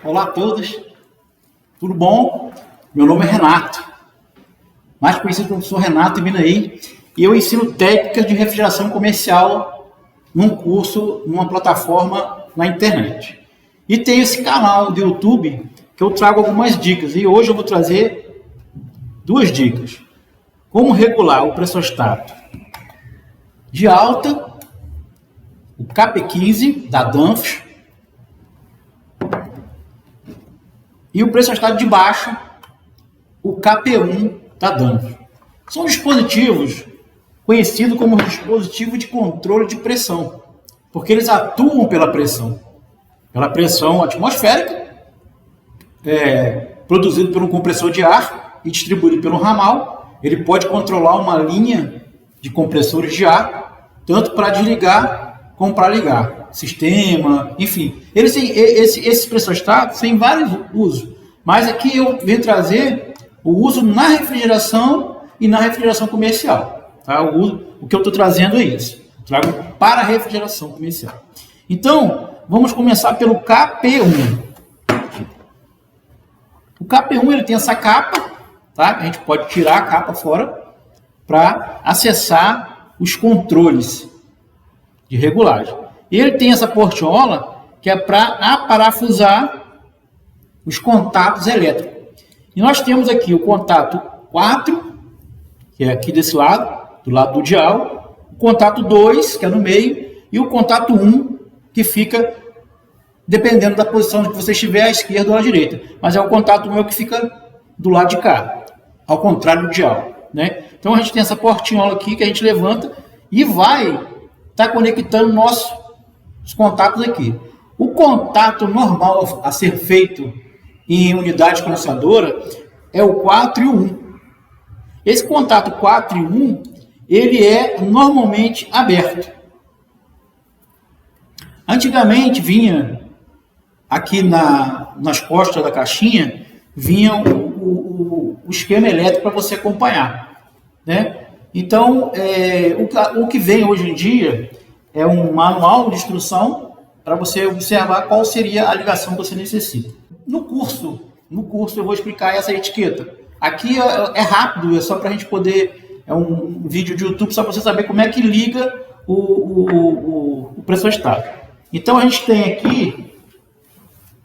Olá a todos, tudo bom? Meu nome é Renato, mais conhecido como professor Renato Ibinaí, e eu ensino técnicas de refrigeração comercial num curso, numa plataforma na internet. E tem esse canal do YouTube que eu trago algumas dicas, e hoje eu vou trazer duas dicas. Como regular o pressostato de alta, o KP15 da Danfoss, e o pressostato de baixa, o KP1 da Danfoss. São dispositivos conhecidos como dispositivo de controle de pressão, porque eles atuam pela pressão atmosférica, produzido por um compressor de ar e distribuído pelo ramal. Ele pode controlar uma linha de compressores de ar, tanto para desligar como para ligar, sistema, enfim. Esses pressostatos têm vários usos, mas aqui eu venho trazer o uso na refrigeração e na refrigeração comercial. Tá? O que eu estou trazendo é isso. Trago para a refrigeração comercial. Então, vamos começar pelo KP1. O KP1 ele tem essa capa, tá? A gente pode tirar a capa fora para acessar os controles de regulagem. Ele tem essa portiola que é para aparafusar os contatos elétricos. E nós temos aqui o contato 4, que é aqui desse lado, do lado do dial, o contato 2, que é no meio, e o contato 1, que fica dependendo da posição que você estiver, à esquerda ou à direita. Mas é o contato meu que fica do lado de cá, ao contrário do dial, né? Então a gente tem essa portinhola aqui que a gente levanta e vai estar conectando os contatos aqui. O contato normal a ser feito em unidade condensadora é o 4 e o 1. Esse contato 4 e 1, ele é normalmente aberto. Antigamente vinha aqui nas costas da caixinha, vinha o esquema elétrico para você acompanhar, né? Então, o que vem hoje em dia é um manual de instrução para você observar qual seria a ligação que você necessita. No curso eu vou explicar essa etiqueta. Aqui é rápido, é só para a gente poder... É um vídeo de YouTube só para você saber como é que liga o pressostato. Então, a gente tem aqui,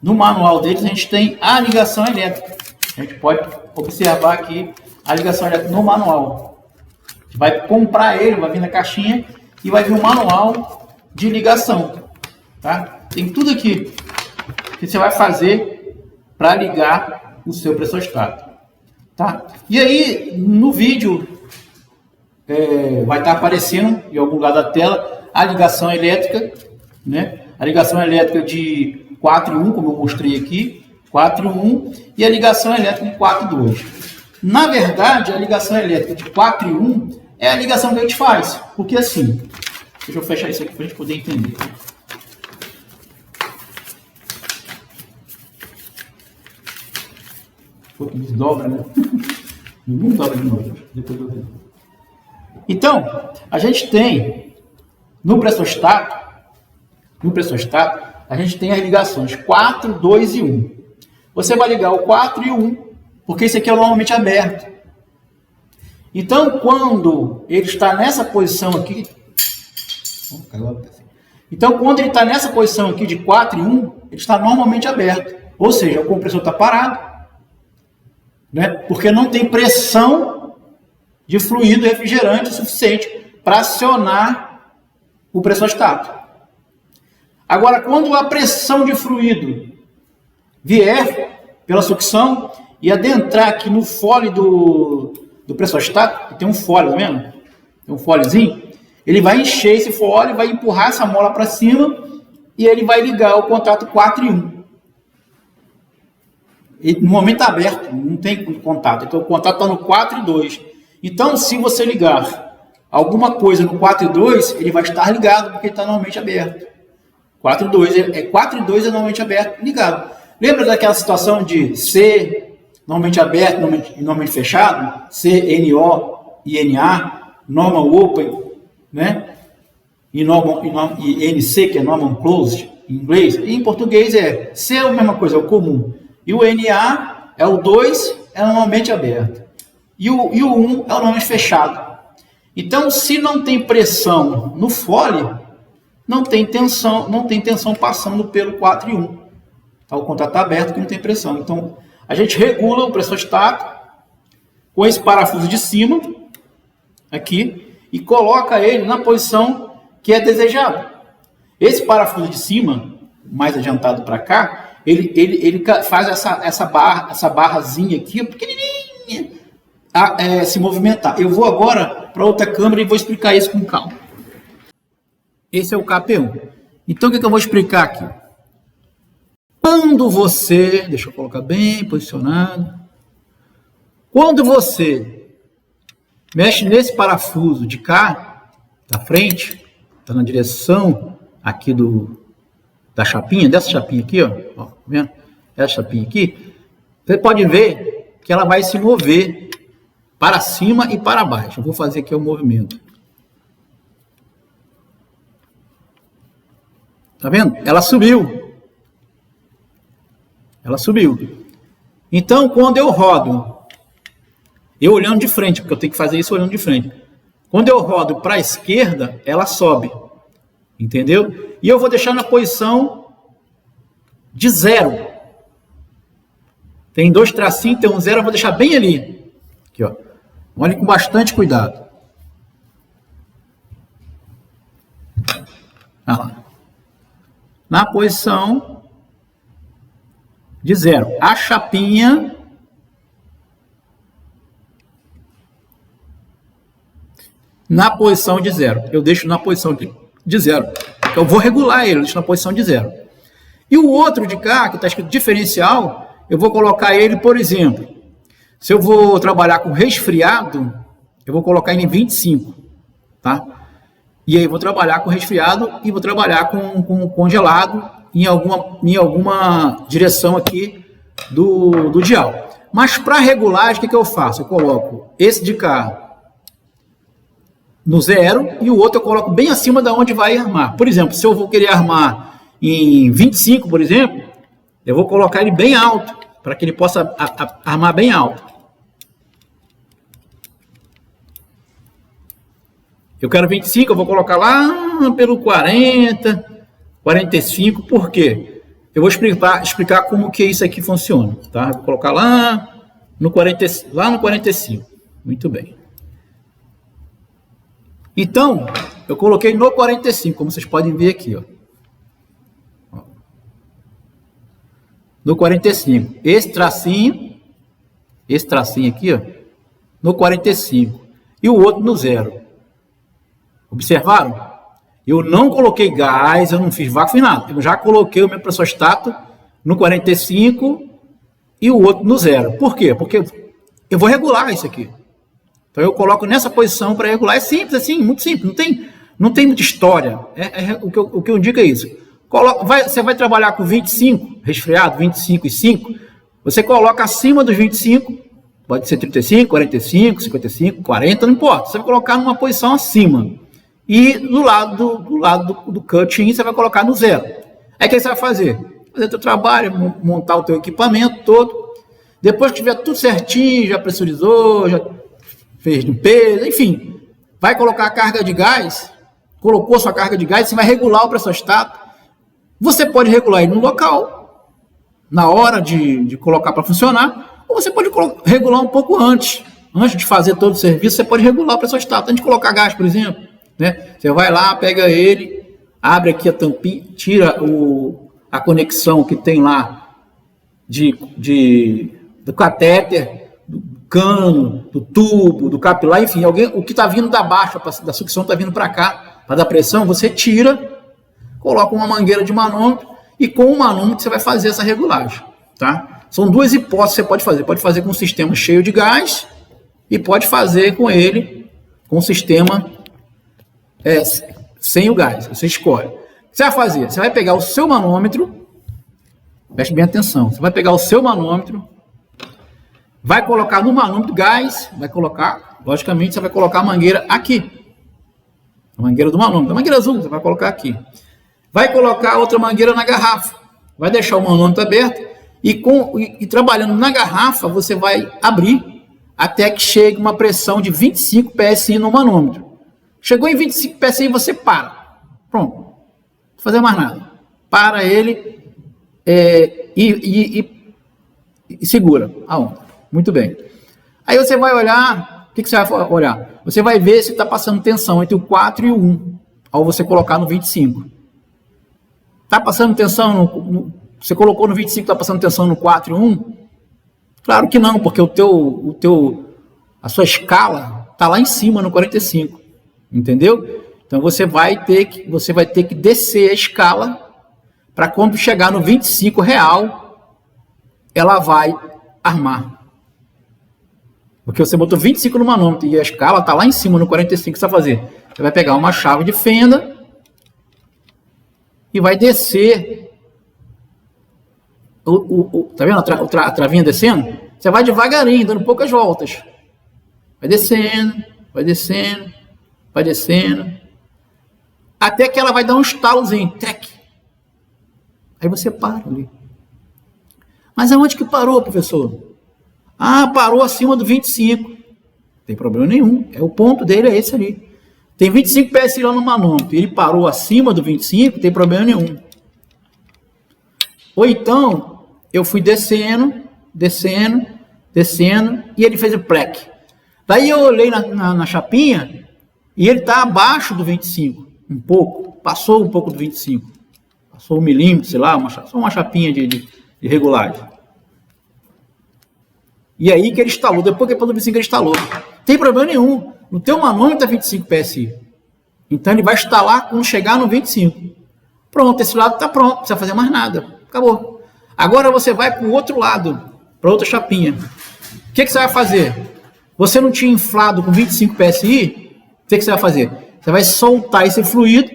no manual deles, a gente tem a ligação elétrica. A gente pode observar aqui a ligação elétrica no manual. A gente vai comprar ele, vai vir na caixinha e vai vir um manual de ligação. Tá? Tem tudo aqui que você vai fazer para ligar o seu pressostato. Tá? E aí, no vídeo, vai estar aparecendo em algum lugar da tela a ligação elétrica, né? A ligação elétrica de 4 e 1, como eu mostrei aqui, 4 e 1, e a ligação elétrica de 4 e 2. Na verdade, a ligação elétrica de 4 e 1 é a ligação que a gente faz, porque assim, deixa eu fechar isso aqui para a gente poder entender. Desdobra, né? Não dobra de novo. Depois eu vejo. Então, a gente tem no pressostato, a gente tem as ligações 4, 2 e 1. Você vai ligar o 4 e o 1, porque esse aqui é normalmente aberto. Então, quando ele está nessa posição aqui... Então, quando ele está nessa posição aqui de 4 e 1, ele está normalmente aberto. Ou seja, o compressor está parado, né? Porque não tem pressão de fluido refrigerante suficiente para acionar o pressostato. Agora, quando a pressão de fluido vier pela sucção e adentrar aqui no fole do pressostato, que tem um fole, tá vendo? Tem um folezinho, ele vai encher esse fole, vai empurrar essa mola para cima e ele vai ligar o contato 4 e 1. Ele, no momento está aberto, não tem contato, então o contato está no 4 e 2. Então, se você ligar alguma coisa no 4 e 2, ele vai estar ligado, porque ele está normalmente aberto. 4 e 2 4 e 2 é normalmente aberto, ligado. Lembra daquela situação de C normalmente aberto e normalmente fechado? C, NO e NA, normal open, né? E NC, que é normal closed. em inglês, e em português é C é a mesma coisa, é o comum. E o NA é o 2, é normalmente aberto. E o 1 é normalmente fechado. Então, se não tem pressão no fole, não tem tensão passando pelo 4 e 1. Tá, o contato está aberto que não tem pressão. Então, a gente regula o pressostato com esse parafuso de cima, aqui, e coloca ele na posição que é desejado. Esse parafuso de cima, mais adiantado para cá, ele faz essa barrazinha aqui, pequenininha, se movimentar. Eu vou agora para outra câmera e vou explicar isso com calma. Esse é o KP1. Então, o que eu vou explicar aqui? Quando você... Deixa eu colocar bem posicionado. Quando você mexe nesse parafuso de cá, da frente, está na direção aqui da chapinha, dessa chapinha aqui, ó, tá vendo? Essa chapinha aqui, você pode ver que ela vai se mover para cima e para baixo. Eu vou fazer aqui o movimento. Tá vendo? Ela subiu. Ela subiu. Então, quando eu rodo, eu olhando de frente, porque eu tenho que fazer isso olhando de frente. Quando eu rodo para a esquerda, ela sobe. Entendeu? E eu vou deixar na posição de 0. Tem 2 tracinhos, tem um 0, eu vou deixar bem ali. Aqui, ó. Olhe com bastante cuidado. Olha lá. Na posição de 0. A chapinha na posição de 0. Eu deixo na posição de 0. Eu vou regular ele, eu deixo na posição de 0. E o outro de cá, que está escrito diferencial, eu vou colocar ele, por exemplo, se eu vou trabalhar com resfriado, eu vou colocar ele em 25, tá? E aí eu vou trabalhar com resfriado e vou trabalhar com congelado em alguma direção aqui do dial. Mas para regulagem, o que eu faço? Eu coloco esse de cá no 0 e o outro eu coloco bem acima da onde vai armar. Por exemplo, se eu vou querer armar em 25, por exemplo, eu vou colocar ele bem alto, para que ele possa armar bem alto. Eu quero 25, eu vou colocar lá pelo 40, 45, por quê? Eu vou explicar como que isso aqui funciona, tá? Eu vou colocar lá no 45. Muito bem. Então, eu coloquei no 45, como vocês podem ver aqui, ó. No 45. Esse tracinho aqui, ó, no 45. E o outro no 0. Observaram? Eu não coloquei gás, eu não fiz vácuo, fiz nada. Eu já coloquei o meu pressostato no 45 e o outro no 0. Por quê? Porque eu vou regular isso aqui. Então eu coloco nessa posição para regular. É simples assim, muito simples. Não tem muita história. O que eu indico é isso. Você vai trabalhar com 25, resfriado, 25 e 5. Você coloca acima dos 25. Pode ser 35, 45, 55, 40, não importa. Você vai colocar numa posição acima. E do lado do cut-in você vai colocar no 0. Aí o que você vai fazer? Fazer teu trabalho, montar o teu equipamento todo. Depois que tiver tudo certinho, já pressurizou, já fez limpeza, enfim. Vai colocar a carga de gás, colocou sua carga de gás, você vai regular o pressostato. Você pode regular ele no local, na hora de colocar para funcionar, ou você pode regular um pouco antes. Antes de fazer todo o serviço, você pode regular o pressostato. Antes de colocar gás, por exemplo. Né? Você vai lá, pega ele, abre aqui a tampinha, tira a conexão que tem lá do catéter, do cano, do tubo, do capilar, enfim, o que está vindo da baixa, da sucção está vindo para cá, para dar pressão, você tira, coloca uma mangueira de manômetro e com o manômetro você vai fazer essa regulagem. Tá? São duas hipóteses que você pode fazer. Pode fazer com um sistema cheio de gás e pode fazer com ele, com um sistema sem o gás. Você escolhe. O que você vai fazer? Você vai pegar o seu manômetro, preste bem atenção, você vai pegar o seu manômetro, vai colocar no manômetro gás, vai colocar, logicamente, você vai colocar a mangueira aqui. A mangueira do manômetro, a mangueira azul, você vai colocar aqui. vai colocar outra mangueira na garrafa, vai deixar o manômetro aberto e trabalhando na garrafa, você vai abrir até que chegue uma pressão de 25 psi no manômetro. Chegou em 25 psi, você para. Pronto. Não vou fazer mais nada. Para ele e segura a onda. Muito bem. Aí você vai olhar, o que você vai olhar? Você vai ver se está passando tensão entre o 4 e o 1, ao você colocar no 25. Está passando tensão, você colocou no 25, está passando tensão no 4 e 1? Claro que não, porque a sua escala está lá em cima no 45. Entendeu? Então você vai ter que descer a escala para quando chegar no 25 real, ela vai armar. Porque você botou 25 no manômetro e a escala está lá em cima no 45, o que você vai fazer? Você vai pegar uma chave de fenda e vai descer. Tá vendo a travinha descendo? Você vai devagarinho, dando poucas voltas. Vai descendo, vai descendo, vai descendo. Até que ela vai dar um estalozinho. Trec. Aí você para ali. Mas aonde que parou, professor? Ah, parou acima do 25. Não tem problema nenhum. O ponto dele é esse ali. Tem 25 psi lá no manômetro. Ele parou acima do 25, não tem problema nenhum. Ou então, eu fui descendo, descendo, descendo, e ele fez o plec. Daí eu olhei na chapinha, e ele está abaixo do 25. Um pouco. Passou um pouco do 25. Passou 1 milímetro, sei lá, só uma chapinha de regulagem. E aí que ele instalou, depois que ele pôs o 25 ele instalou. Não tem problema nenhum. No teu manômetro é 25 psi. Então ele vai instalar quando chegar no 25. Pronto, esse lado está pronto, não precisa fazer mais nada. Acabou. Agora você vai para o outro lado, para outra chapinha. O que você vai fazer? Você não tinha inflado com 25 psi? O que você vai fazer? Você vai soltar esse fluido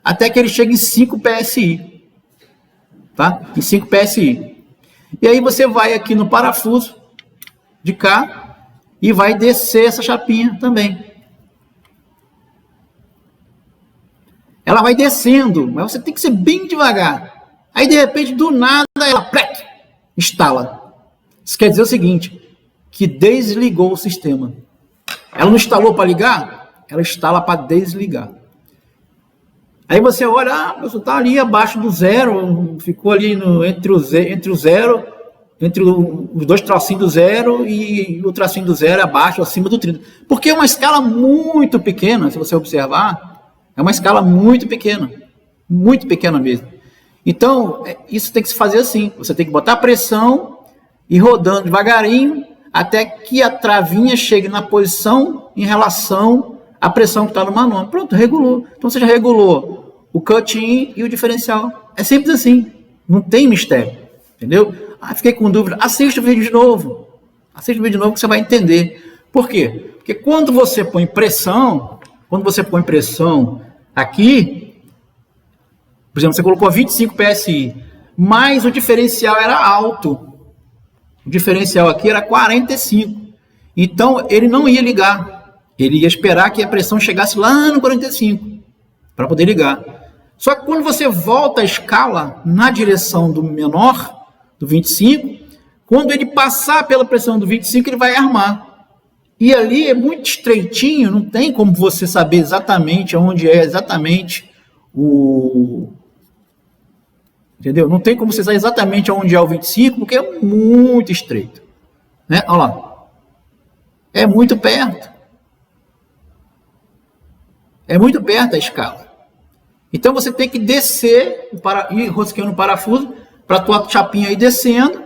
até que ele chegue em 5 psi. Tá? Em 5 psi. E aí você vai aqui no parafuso de cá e vai descer essa chapinha também. Ela vai descendo, mas você tem que ser bem devagar. Aí de repente, do nada, ela plec, instala. Isso quer dizer o seguinte, que desligou o sistema. Ela não instalou para ligar, ela instala para desligar. Aí você olha, você está ali abaixo do zero, ficou ali entre os dois tracinhos do zero e o tracinho do zero abaixo, acima do 30. Porque é uma escala muito pequena, se você observar, é uma escala muito pequena mesmo. Então, isso tem que se fazer assim, você tem que botar pressão e rodando devagarinho até que a travinha chegue na posição em relação à pressão que está no manômetro. Pronto, regulou. Então você já regulou o cut-in e o diferencial. É simples assim, não tem mistério, entendeu? Ah, fiquei com dúvida. Assista o vídeo de novo. Assista o vídeo de novo que você vai entender. Por quê? Porque quando você põe pressão aqui, por exemplo, você colocou 25 psi, mas o diferencial era alto. O diferencial aqui era 45. Então, ele não ia ligar. Ele ia esperar que a pressão chegasse lá no 45 para poder ligar. Só que quando você volta a escala na direção do menor, do 25, quando ele passar pela pressão do 25, ele vai armar. E ali é muito estreitinho, não tem como você saber exatamente onde é exatamente o... Entendeu? Não tem como você saber exatamente onde é o 25, porque é muito estreito. Né? Olha lá. É muito perto. É muito perto a escala. Então você tem que descer, ir rosqueando o parafuso, para a tua chapinha aí descendo.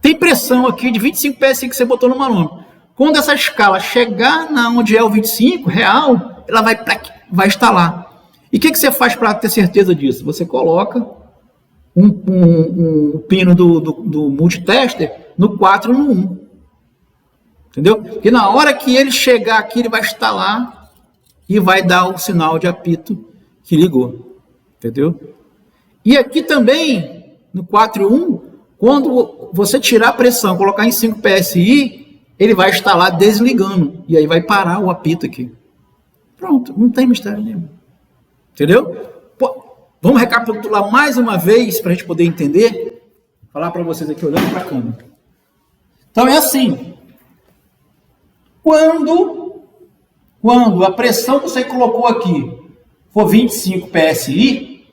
Tem pressão aqui de 25 psi que você botou no manômetro. Quando essa escala chegar na onde é o 25 real, ela vai instalar. E o que você faz para ter certeza disso? Você coloca um pino do multitester no 4 e no 1. Entendeu? E na hora que ele chegar aqui, ele vai instalar e vai dar o sinal de apito que ligou. Entendeu? E aqui também, no 4 e 1, quando você tirar a pressão, colocar em 5 psi, ele vai instalar desligando. E aí vai parar o apito aqui. Pronto, não tem mistério nenhum. Entendeu? Vamos recapitular mais uma vez para a gente poder entender. Vou falar para vocês aqui olhando para a câmera. Então é assim. Quando a pressão que você colocou aqui for 25 PSI,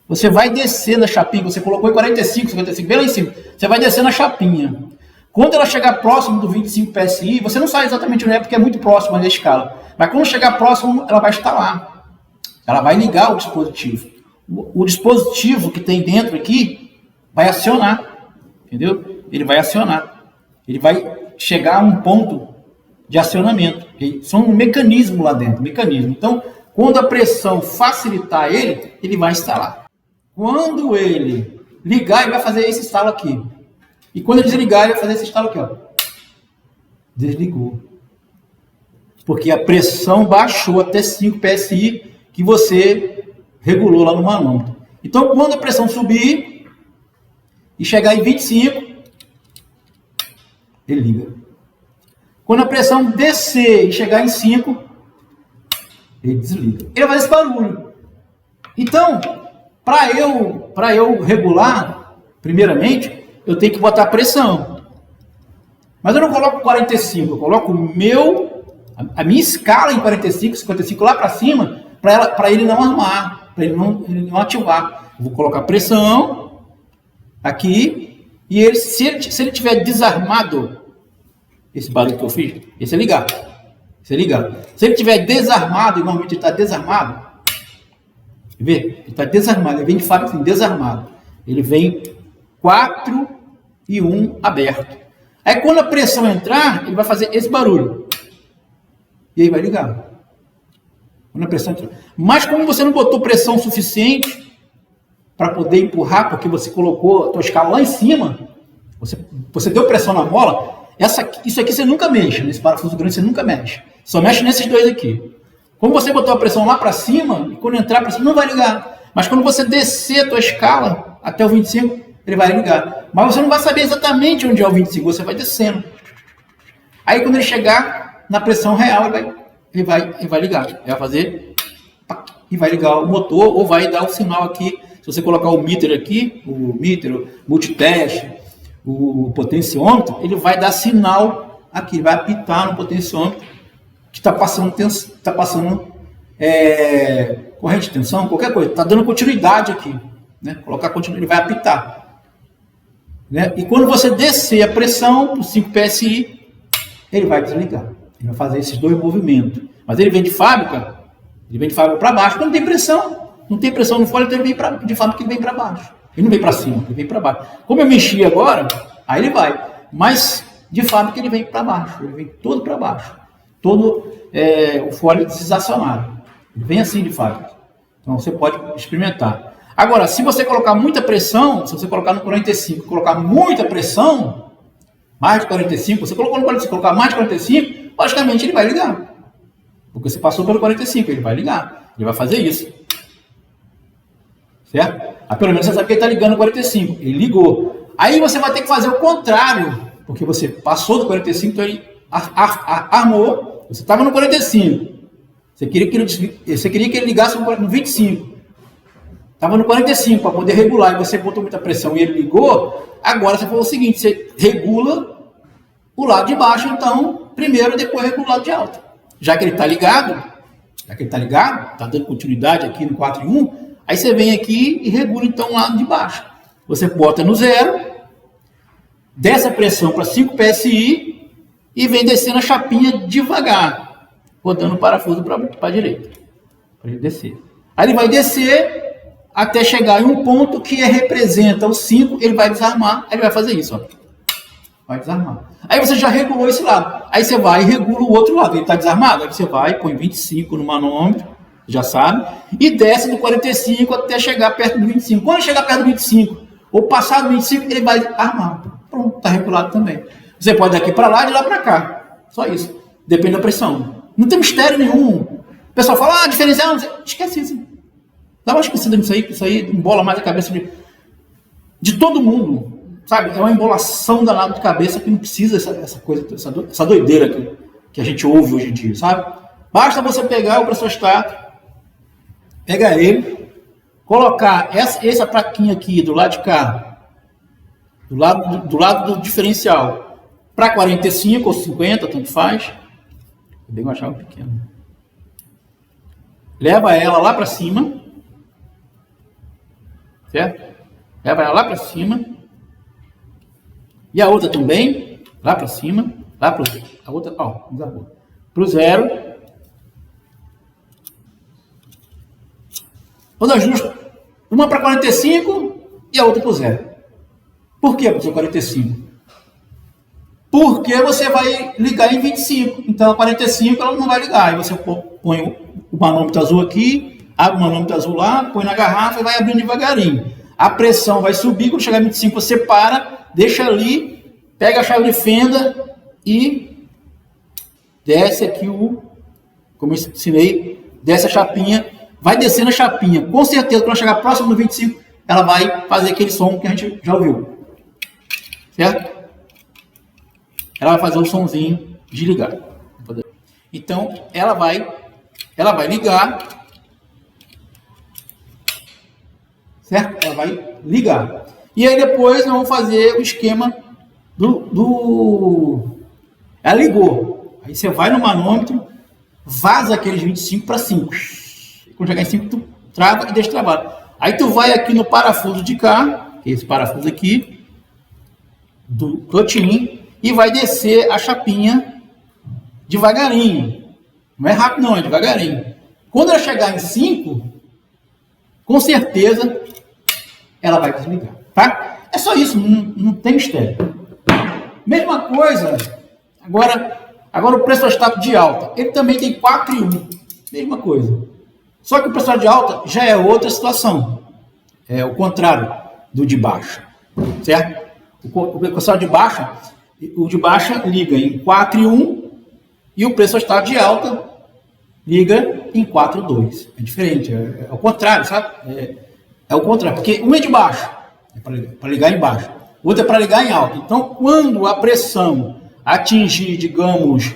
você vai descer na chapinha, você colocou em 45, 55, bem lá em cima. Você vai descer na chapinha. Quando ela chegar próximo do 25 PSI, você não sabe exatamente onde é, porque é muito próximo da escala. Mas quando chegar próximo, ela vai instalar. Ela vai ligar o dispositivo. O dispositivo que tem dentro aqui vai acionar. Entendeu? Ele vai acionar. Ele vai chegar a um ponto de acionamento. São um mecanismo lá dentro. Mecanismo. Então, quando a pressão facilitar ele, ele vai instalar. Quando ele ligar, ele vai fazer esse instalo aqui. E quando ele desligar, ele vai fazer esse instalo aqui. Ó. Desligou. Porque a pressão baixou até 5 PSI que você regulou lá no manômetro. Então, quando a pressão subir e chegar em 25, ele liga. Quando a pressão descer e chegar em 5, ele desliga. Ele vai fazer esse barulho. Então, para eu regular, primeiramente, eu tenho que botar pressão. Mas eu não coloco 45, eu coloco a minha escala em 45, 55 lá para cima, para ele não armar, para ele não ativar. Eu vou colocar pressão aqui, e se ele tiver desarmado, esse barulho que eu fiz, esse é ligar. Se ele tiver desarmado, e normalmente ele está desarmado, quer ver? Ele está desarmado, ele vem de fábrica assim, desarmado. Ele vem 4 e 1 aberto. Aí quando a pressão entrar, ele vai fazer esse barulho. E aí vai ligar. Quando a pressão entrar. Mas como você não botou pressão suficiente para poder empurrar, porque você colocou a tua escala lá em cima, você deu pressão na mola, isso aqui você nunca mexe, nesse parafuso grande você nunca mexe. Só mexe nesses dois aqui. Como você botou a pressão lá para cima, e quando entrar a pressão não vai ligar. Mas quando você descer a tua escala até o 25, ele vai ligar. Mas você não vai saber exatamente onde é o 25, você vai descendo. Aí quando ele chegar na pressão real, ele vai ligar. Ele vai fazer e vai ligar o motor, ou vai dar o sinal aqui. Se você colocar o meter aqui, o multiteste, o potenciômetro, ele vai dar sinal aqui, vai apitar no potenciômetro que está passando corrente de tensão, qualquer coisa, está dando continuidade aqui, né? Colocar continuidade, ele vai apitar, né? E quando você descer a pressão por 5 PSI, ele vai desligar, ele vai fazer esses dois movimentos, mas ele vem de fábrica para baixo, quando não tem pressão no fole, então ele vem de fábrica, ele vem para baixo. Ele não vem para cima, ele vem para baixo. Como eu mexi agora, aí ele vai. Mas, de fábrica, ele vem para baixo. Ele vem todo para baixo. Todo o fole desacionado. Ele vem assim de fábrica. Então, você pode experimentar. Agora, se você colocar muita pressão, se você colocar no 45, colocar muita pressão, mais de 45, você colocou no 45, colocar mais de 45, logicamente ele vai ligar. Porque você passou pelo 45, ele vai ligar. Ele vai fazer isso. Certo? Pelo menos você sabe que ele está ligando no 45. Ele ligou. Aí você vai ter que fazer o contrário. Porque você passou do 45, então ele armou. Você estava no 45. Você queria que ele ligasse no 25. Estava no 45 para poder regular. E você botou muita pressão e ele ligou. Agora você falou o seguinte: você regula o lado de baixo, então, primeiro, depois regula o lado de alto. Já que ele está ligado, está dando continuidade aqui no 4 e 1. Aí você vem aqui e regula então o lado de baixo. Você bota no 0, desce a pressão para 5 PSI e vem descendo a chapinha devagar, rodando o parafuso para a direita, para ele descer. Aí ele vai descer até chegar em um ponto que representa o 5, ele vai desarmar, aí ele vai fazer isso, ó. Vai desarmar. Aí você já regulou esse lado. Aí você vai e regula o outro lado. Ele está desarmado? Aí você vai, põe 25 no manômetro, já sabe, e desce do 45 até chegar perto do 25. Quando chegar perto do 25, ou passar do 25, ele vai armar. Pronto, está regulado também. Você pode daqui para lá e de lá para cá. Só isso. Depende da pressão. Não tem mistério nenhum. O pessoal fala, diferencial, esquece isso. Dá uma esquecida nisso aí, que isso aí embola mais a cabeça de todo mundo. Sabe? É uma embolação danada de cabeça que não precisa essa coisa, essa doideira que a gente ouve hoje em dia, sabe? Basta você pegar o pressostático, pega ele, colocar essa plaquinha aqui do lado de cá, do lado do diferencial, para 45 ou 50, tanto faz. Eu bem uma chave pequena. Leva ela lá para cima, certo? Leva ela lá para cima. E a outra também, lá para cima, lá para a outra, ó, para o 0. Quando ajusta, uma para 45 e a outra para o 0. Por que para o 45? Porque você vai ligar em 25. Então a 45 ela não vai ligar. Aí você põe o manômetro azul aqui, abre o manômetro azul lá, põe na garrafa e vai abrindo devagarinho. A pressão vai subir, quando chegar em 25 você para, deixa ali, pega a chave de fenda e desce aqui como eu ensinei, desce a chapinha, vai descendo a chapinha. Com certeza, quando chegar próximo do 25, ela vai fazer aquele som que a gente já ouviu. Certo? Ela vai fazer um sonzinho de ligar. Então, ela vai ligar. Certo? Ela vai ligar. E aí depois nós vamos fazer o esquema Ela ligou. Aí você vai no manômetro, vaza aqueles 25 para 5. Quando chegar em 5, tu trava e deixa trabalhar. Aí tu vai aqui no parafuso de cá, que é esse parafuso aqui, do clotin, e vai descer a chapinha devagarinho. Não é rápido não, é devagarinho. Quando ela chegar em 5, com certeza ela vai desligar, tá? É só isso, não tem mistério. Mesma coisa, agora o pressostático de alta, ele também tem 4 e 1, mesma coisa. Só que o pressostático de alta já é outra situação, é o contrário do de baixa, certo? O pressostático de baixa liga em 4 e 1 e o pressostático de alta liga em 4 e 2. É diferente, é o contrário, sabe? É o contrário, porque um é de baixo, é para ligar em baixo, o outro é para ligar em alto. Então, quando a pressão atingir, digamos,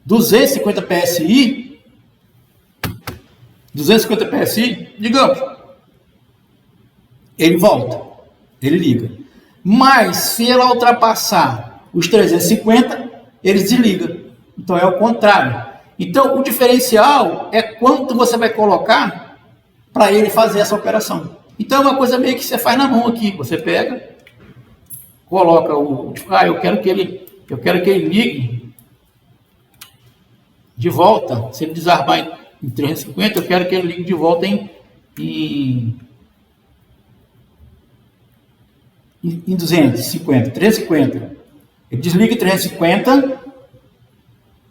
250 PSI, digamos, ele volta, ele liga. Mas, se ela ultrapassar os 350, ele desliga. Então, é o contrário. Então, o diferencial é quanto você vai colocar para ele fazer essa operação. Então, é uma coisa meio que você faz na mão aqui. Você pega, coloca eu quero que ele ligue de volta. Se ele desarmar em 350, eu quero que ele ligue de volta em 250, 350. Ele desliga em 350,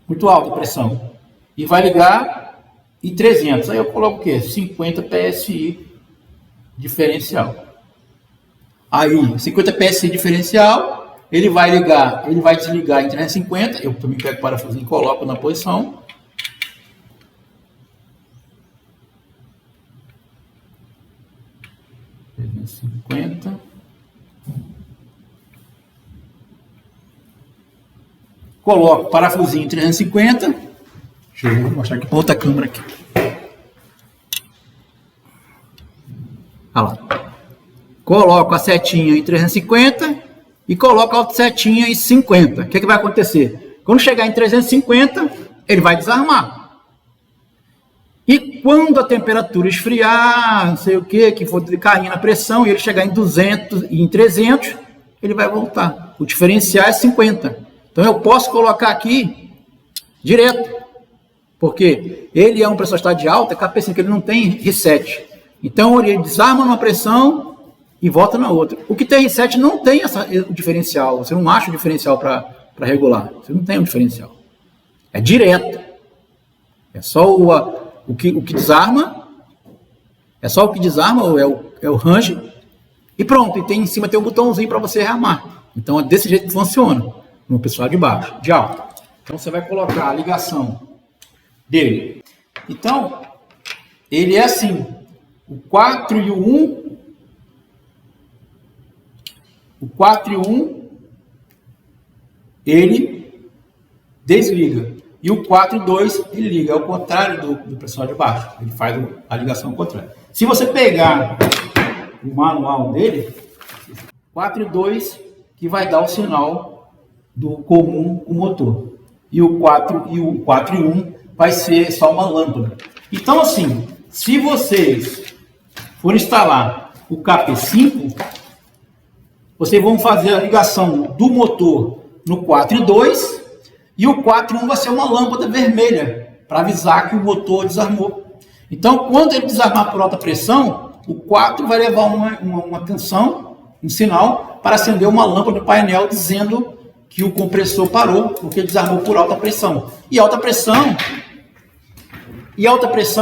muito alta a pressão, e vai ligar em 300. Aí eu coloco o quê? 50 PSI diferencial. Aí, 50 PSI diferencial, ele vai desligar em 350. Eu também pego o parafusinho e coloco na posição. Coloco o parafusinho em 350. Deixa eu mostrar aqui para outra câmera aqui. Olha lá. Coloco a setinha em 350 e coloco a outra setinha em 50. O que vai acontecer? Quando chegar em 350, ele vai desarmar. E quando a temperatura esfriar, não sei o que for cair na pressão, e ele chegar em 200 e em 300, ele vai voltar. O diferencial é 50. Então eu posso colocar aqui direto, porque ele é um pressostático de alta, capacete que ele não tem reset. Então ele desarma numa pressão e volta na outra. O que tem reset não tem o diferencial. Você não acha o diferencial para regular. Você não tem um diferencial. É direto. É só o que desarma. É só o que desarma, é o range. E pronto. E tem em cima tem um botãozinho para você rearmar. Então é desse jeito que funciona no pessoal de baixo, de alta. Então você vai colocar a ligação dele. Então ele é assim. O 4 e o 1. O 4 e o 1, ele desliga. E o 4 e 2, ele liga. É o contrário do pessoal de baixo. Ele faz a ligação contrária. Se você pegar o manual dele, 4 e 2 que vai dar o sinal do comum o motor. E o 4 e 1 vai ser só uma lâmpada. Então assim, se vocês forem instalar o KP5, vocês vão fazer a ligação do motor no 4 e 2 e o 4 e 1 vai ser uma lâmpada vermelha para avisar que o motor desarmou. Então, quando ele desarmar por alta pressão, o 4 vai levar uma tensão, um sinal, para acender uma lâmpada no painel dizendo que o compressor parou, porque ele desarmou por alta pressão. E alta pressão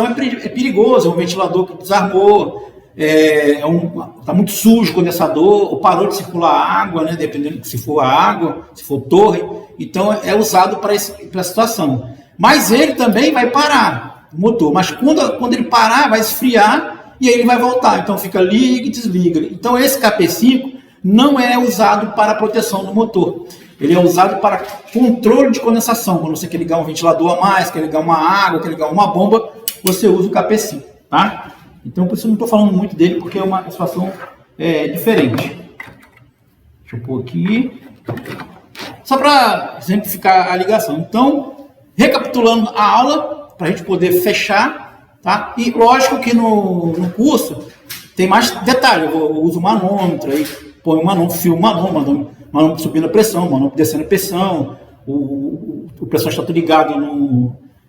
é perigoso, é um ventilador que desarmou, está muito sujo o condensador, ou parou de circular água, né, dependendo se for a água, se for torre. Então é usado para a situação. Mas ele também vai parar o motor, mas quando ele parar, vai esfriar e aí ele vai voltar. Então fica liga e desliga. Então esse KP5 não é usado para a proteção do motor. Ele é usado para controle de condensação. Quando você quer ligar um ventilador a mais, quer ligar uma água, quer ligar uma bomba, você usa o KP5, tá? Então, por isso eu não estou falando muito dele, porque é uma situação diferente. Deixa eu pôr aqui. Só para exemplificar a ligação. Então, recapitulando a aula, para a gente poder fechar, tá? E lógico que no curso tem mais detalhes. Eu uso o manômetro, aí põe o manômetro, filmo o manômetro subindo a pressão, o manômetro descendo a pressão, o pressão está tudo ligado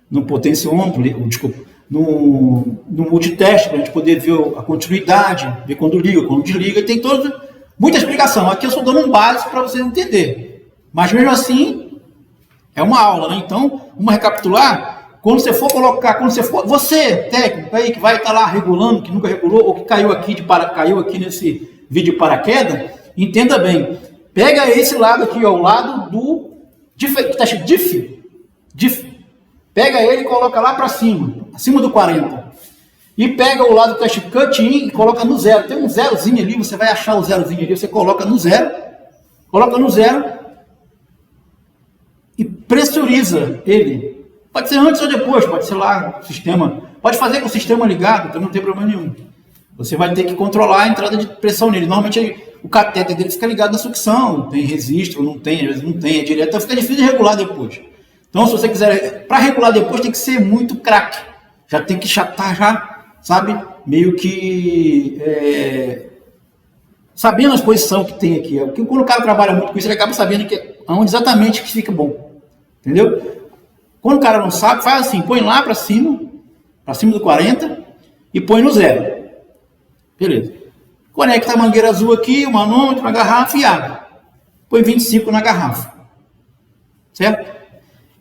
no potenciômetro, desculpa, no multiteste, para a gente poder ver a continuidade, ver quando liga, quando desliga, tem muita explicação. Aqui eu só dando um básico para vocês entenderem. Mas mesmo assim, é uma aula, né? Então, vamos recapitular. Quando você for colocar, você, técnico aí, que vai estar lá regulando, que nunca regulou, ou que caiu aqui nesse vídeo de paraquedas, entenda bem. Pega esse lado aqui, ó, o lado do que está escrito diff. Pega ele e coloca lá para cima, acima do 40. E pega o lado do teste cut-in e coloca no zero. Tem um zerozinho ali, você vai achar o zerozinho ali, você coloca no zero e pressuriza ele. Pode ser antes ou depois, pode ser lá o sistema. Pode fazer com o sistema ligado, então não tem problema nenhum. Você vai ter que controlar a entrada de pressão nele. Normalmente o catéter dele fica ligado na sucção, tem registro, não tem, às vezes não tem, é direto, então fica difícil de regular depois. Então, se você quiser, para regular depois, tem que ser muito craque. Já tem que estar, sabe, meio que sabendo a exposição que tem aqui. Porque quando o cara trabalha muito com isso, ele acaba sabendo aonde exatamente que fica bom. Entendeu? Quando o cara não sabe, faz assim, põe lá para cima do 40 e põe no zero. Beleza. Conecta a mangueira azul aqui, o manômetro, a garrafa e água. Põe 25 na garrafa. Certo?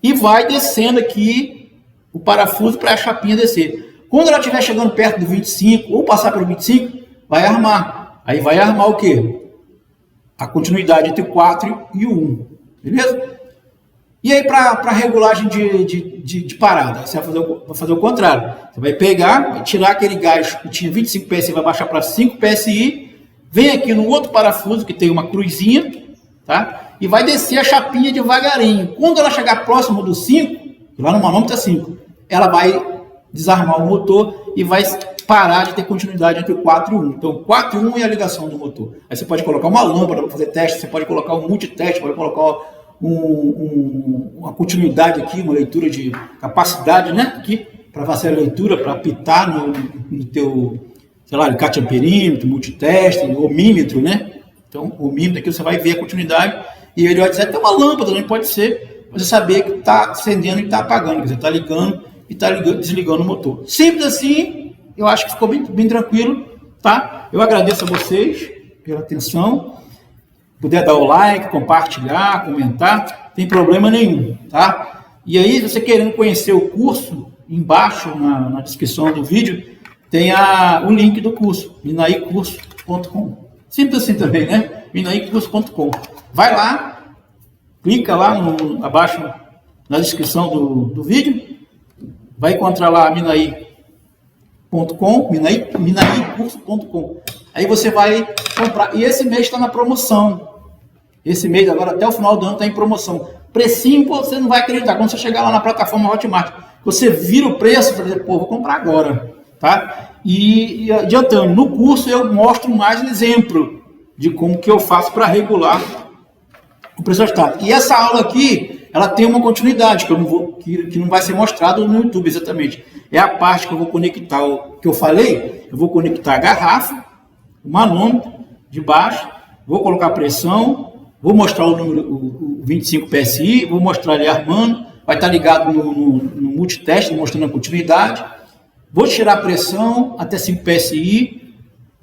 E vai descendo aqui o parafuso para a chapinha descer. Quando ela estiver chegando perto do 25 ou passar pelo 25, vai armar. Aí vai armar o quê? A continuidade entre o 4 e o 1. Beleza? E aí para regulagem de parada, você vai fazer o contrário. Você vai pegar, vai tirar aquele gás que tinha 25 PSI, vai baixar para 5 PSI, vem aqui no outro parafuso que tem uma cruzinha, tá? E vai descer a chapinha devagarinho. Quando ela chegar próximo do 5, lá no manômetro é 5, ela vai desarmar o motor e vai parar de ter continuidade entre o 4 e o 1. Então, 4 e 1 é a ligação do motor. Aí você pode colocar uma lâmpada para fazer teste, você pode colocar um multiteste, pode colocar uma continuidade aqui, uma leitura de capacidade, né? Aqui, para fazer a leitura, para apitar no teu, sei lá, alicate amperímetro, multiteste, omímetro, né? Então, o omímetro aqui você vai ver a continuidade. E ele vai dizer até uma lâmpada, também pode ser, você saber que está acendendo e está apagando, que você está ligando e está desligando o motor. Simples assim, eu acho que ficou bem tranquilo, tá? Eu agradeço a vocês pela atenção. Puder dar o like, compartilhar, comentar, tem problema nenhum, tá? E aí, se você querendo conhecer o curso, embaixo na descrição do vídeo, tem o link do curso, minaicurso.com. Simples assim também, né? minaicurso.com. Vai lá, clica lá abaixo na descrição do vídeo, vai encontrar lá minaicurso.com, minaicurso.com. Aí você vai comprar. E esse mês está na promoção. Esse mês, agora até o final do ano, está em promoção. Precinho, pô, você não vai acreditar. Quando você chegar lá na plataforma Hotmart, você vira o preço para dizer, pô, vou comprar agora. tá? E adiantando, no curso eu mostro mais um exemplo de como que eu faço para regular o preço ajustado. E essa aula aqui, ela tem uma continuidade, que não vai ser mostrado no YouTube exatamente. É a parte que eu vou conectar, que eu falei, eu vou conectar a garrafa, o manômetro de baixo, vou colocar pressão, vou mostrar o número, o 25 PSI, vou mostrar ali armando, vai estar ligado no multiteste, mostrando a continuidade. Vou tirar a pressão até 5 PSI,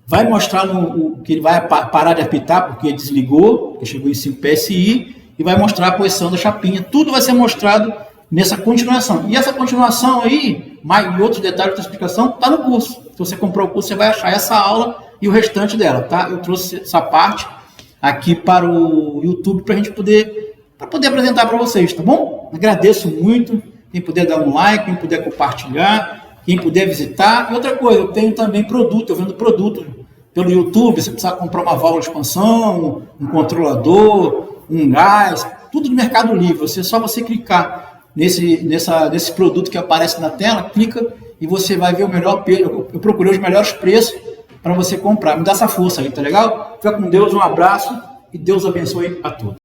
vai mostrar que ele vai parar de apitar porque desligou, porque chegou em 5 PSI, e vai mostrar a posição da chapinha. Tudo vai ser mostrado nessa continuação. E essa continuação aí, mais outros detalhes, outra explicação, está no curso. Se você comprou o curso, você vai achar essa aula e o restante dela, tá? Eu trouxe essa parte aqui para o YouTube para a gente poder apresentar para vocês, tá bom? Agradeço muito. Quem puder dar um like, quem puder compartilhar, quem puder visitar. E outra coisa, eu tenho também produto, eu vendo produto pelo YouTube. Você precisa comprar uma válvula de expansão, um controlador, um gás, tudo no Mercado Livre. Só você clicar nesse produto que aparece na tela, clica e você vai ver o melhor preço. Eu procurei os melhores preços para você comprar. Me dá essa força aí, tá legal? Fica com Deus, um abraço e Deus abençoe a todos.